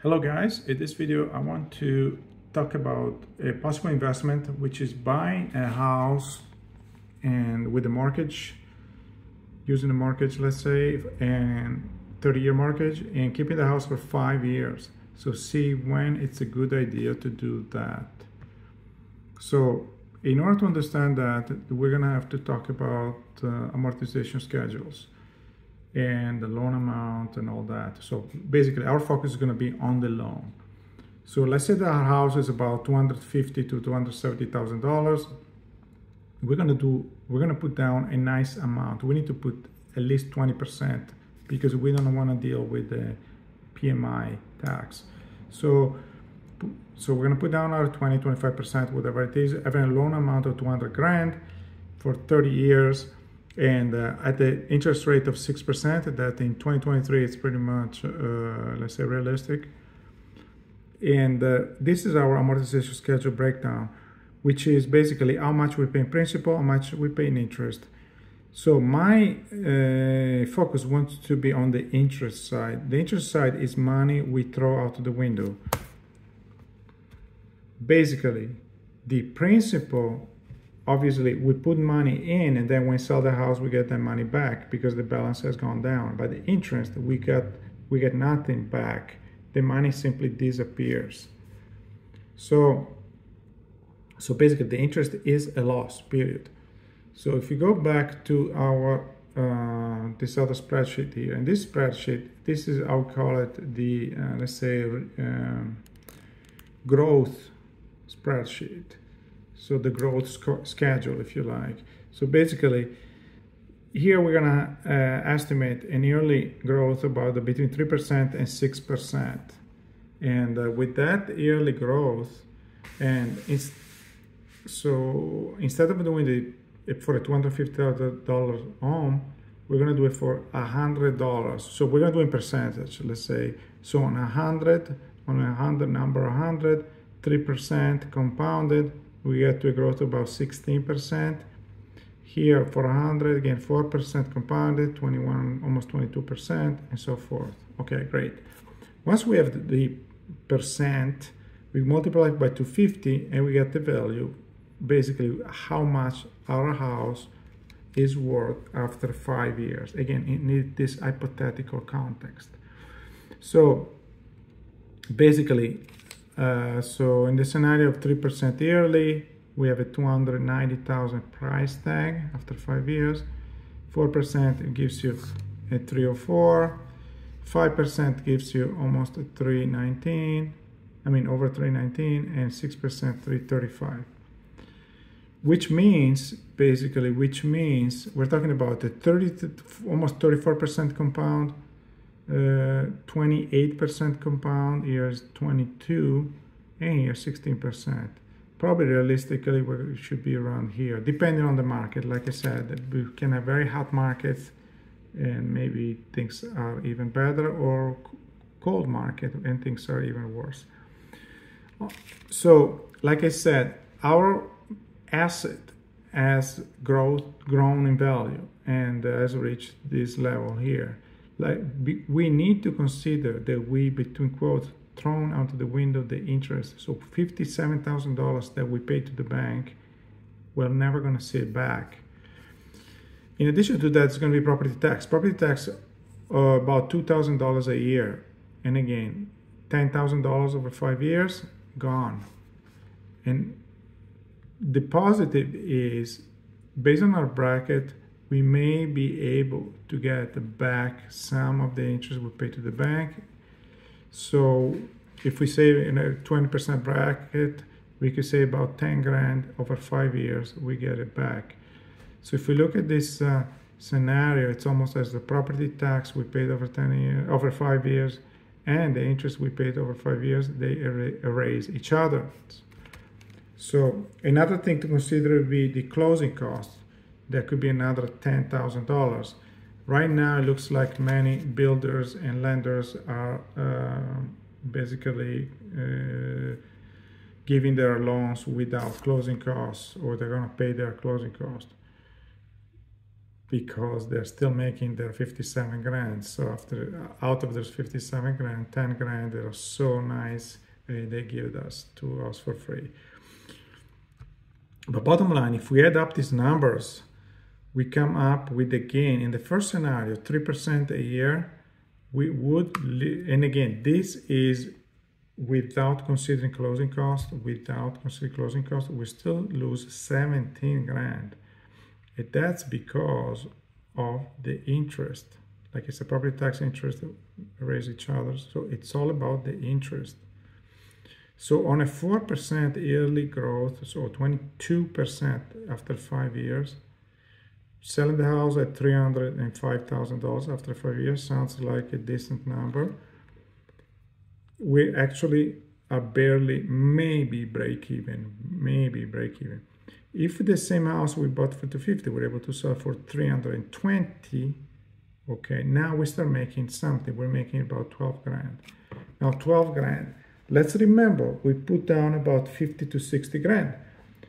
Hello guys, in this video I want to talk about a possible investment, which is buying a house and with a mortgage, using the mortgage, let's say, and 30-year mortgage, and keeping the house for 5 years. So see when it's a good idea to do that. So in order to understand that, we're gonna have to talk about amortization schedules and the loan amount and all that. So basically our focus is going to be on the loan. So let's say that our house is about $250,000 to $270,000. We're going to put down a nice amount. We need to put at least 20% because we don't want to deal with the PMI tax. So we're going to put down our 25%, whatever it is, having a loan amount of 200 grand for 30 years. And at the interest rate of 6%, that in 2023 it's pretty much, let's say, realistic. And this is our amortization schedule breakdown, which is basically how much we pay in principal, how much we pay in interest. So my focus wants to be on the interest side. The interest side is money we throw out the window. Basically, the principal, obviously, we put money in, and then when we sell the house, we get that money back because the balance has gone down. But the interest, we get nothing back. The money simply disappears. So basically, the interest is a loss, period. So if you go back to our this other spreadsheet here, and this spreadsheet, this is, I'll call it the let's say growth spreadsheet. So the growth schedule, if you like. So basically, here we're gonna estimate an yearly growth about between 3% and 6%. And with that yearly growth, and so instead of doing it for a $250,000 home, we're gonna do it for $100. So we're gonna do in percentage, let's say. So on a 100 number 100, 3% compounded, we get to a growth of about 16%. Here for 100, again 4% compounded, 21, almost 22%, and so forth. Okay, great. Once we have the percent, we multiply it by 250 and we get the value, basically how much our house is worth after 5 years. Again, in this hypothetical context. So basically, so in the scenario of 3% yearly, we have a $290,000 price tag after 5 years. 4% gives you a 304. 5% gives you almost a 319. I mean over 319, and 6% 335. Which means basically, we're talking about a almost 34% compound. 28% compound, here's 22, and here's 16%. Probably realistically we should be around here, depending on the market. Like I said, we can have very hot markets and maybe things are even better, or cold market and things are even worse. So like I said, our asset has grown in value and has reached this level here. Like we need to consider that we, between quotes, thrown out the window the interest. So $57,000 that we paid to the bank, we're never going to see it back. In addition to that, it's going to be property tax. Property tax, about $2,000 a year. And again, $10,000 over 5 years, gone. And the positive is, based on our bracket, we may be able to get back some of the interest we pay to the bank. So if we say in a 20% bracket, we could say about 10 grand over 5 years, we get it back. So if we look at this scenario, it's almost as the property tax we paid over 5 years, and the interest we paid over 5 years, they erase each other. So another thing to consider would be the closing costs. That could be another $10,000. Right now, it looks like many builders and lenders are basically giving their loans without closing costs, or they're going to pay their closing costs. because they're still making their 57 grand. So after out of those 57 grand, 10 grand, they're so nice, they give us to us for free. But bottom line, if we add up these numbers, we come up with a gain in the first scenario, 3% a year. We would, and again, this is without considering closing costs. Without considering closing costs, we still lose 17 grand. And that's because of the interest. Like it's a property tax interest raise each other. So it's all about the interest. So on a 4% yearly growth, so 22% after 5 years, selling the house at $305,000 after 5 years sounds like a decent number. We actually are barely, maybe break even. If the same house we bought for $250, we're able to sell for $320, okay, now we start making something. We're making about 12 grand. Now 12 grand, let's remember, we put down about 50 to 60 grand.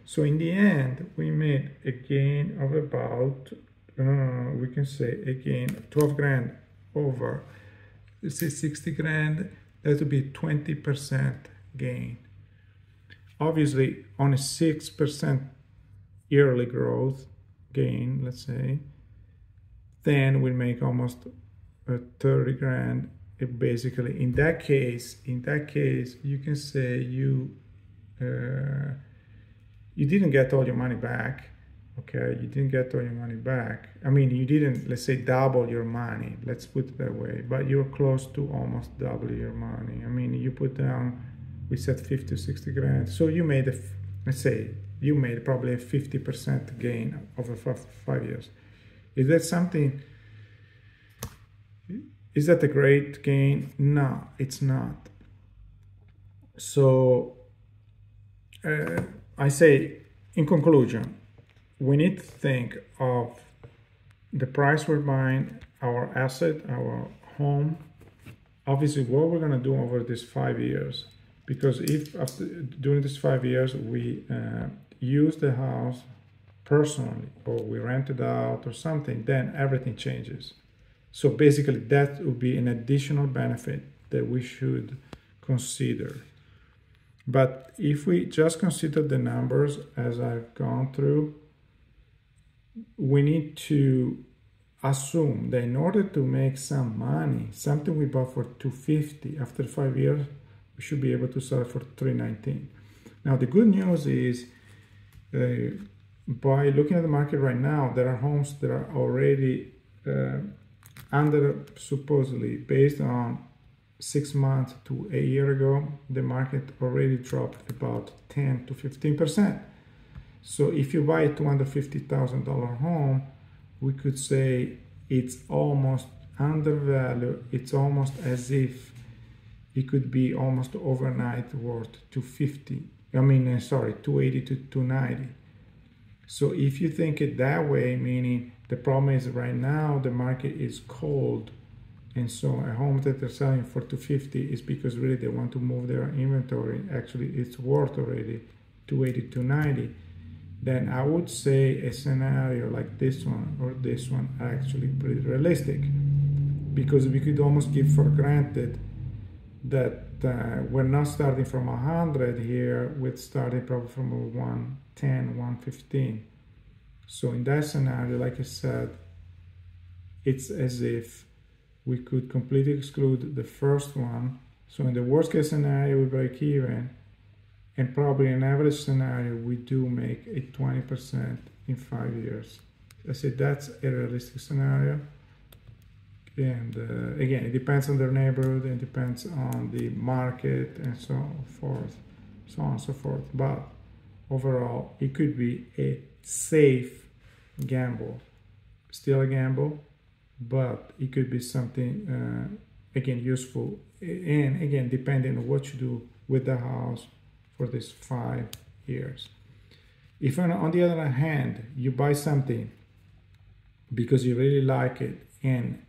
So in the end, we made a gain of about, we can say again, 12 grand over, let's say 60 grand, that would be 20% gain. Obviously, on a 6% yearly growth gain, let's say, then we make almost 30 grand. Basically, in that case, you can say you didn't get all your money back. Okay, you didn't get all your money back. I mean, you didn't, let's say, double your money. Let's put it that way. But you're close to almost double your money. I mean, you put down, we said 50 to 60 grand. So you made let's say, you made probably a 50% gain over 5 years. Is that something? Is that a great gain? No, it's not. So I say, in conclusion, we need to think of the price we're buying, our asset, our home, obviously what we're going to do over these 5 years. Because if during these 5 years we use the house personally or we rent it out or something, then everything changes. So basically that would be an additional benefit that we should consider. But if we just consider the numbers as I've gone through, we need to assume that in order to make some money, something we bought for $250, after 5 years, we should be able to sell it for $319. Now the good news is, by looking at the market right now, there are homes that are already under, supposedly, based on 6 months to a year ago, the market already dropped about 10 to 15%. So if you buy a $250,000 home, we could say it's almost undervalued. It's almost as if it could be almost overnight worth 280 to 290. So if you think it that way, meaning the problem is right now the market is cold, and so a home that they're selling for 250 is because really they want to move their inventory. Actually, it's worth already 280, 290. Then I would say a scenario like this one or this one are actually pretty realistic, because we could almost give for granted that we're not starting from 100 here, we're starting probably from a 110, 115. So in that scenario, like I said, it's as if we could completely exclude the first one. So in the worst case scenario, we break even, and probably in an average scenario, we do make a 20% in 5 years. I said that's a realistic scenario. And again, it depends on their neighborhood, it depends on the market, and so forth, so on and so forth. But overall, it could be a safe gamble, still a gamble, but it could be something again useful, and again depending on what you do with the house for these 5 years. If on the other hand you buy something because you really like it and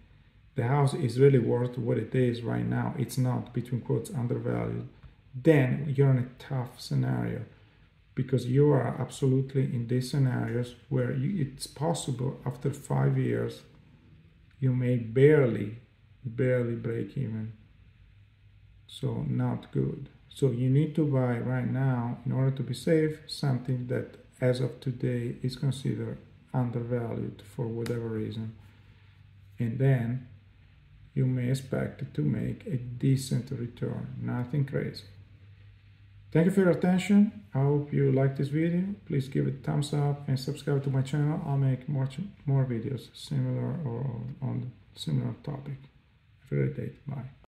the house is really worth what it is right now, it's not, between quotes, undervalued, then you're in a tough scenario. because you are absolutely in these scenarios where it's possible after 5 years you may barely break even. So not good. So you need to buy right now, in order to be safe, something that as of today is considered undervalued for whatever reason, and then you may expect to make a decent return, nothing crazy. Thank you for your attention. I hope you liked this video. Please give it a thumbs up and subscribe to my channel. I'll make more videos similar or on similar topic. Have a great day. Bye.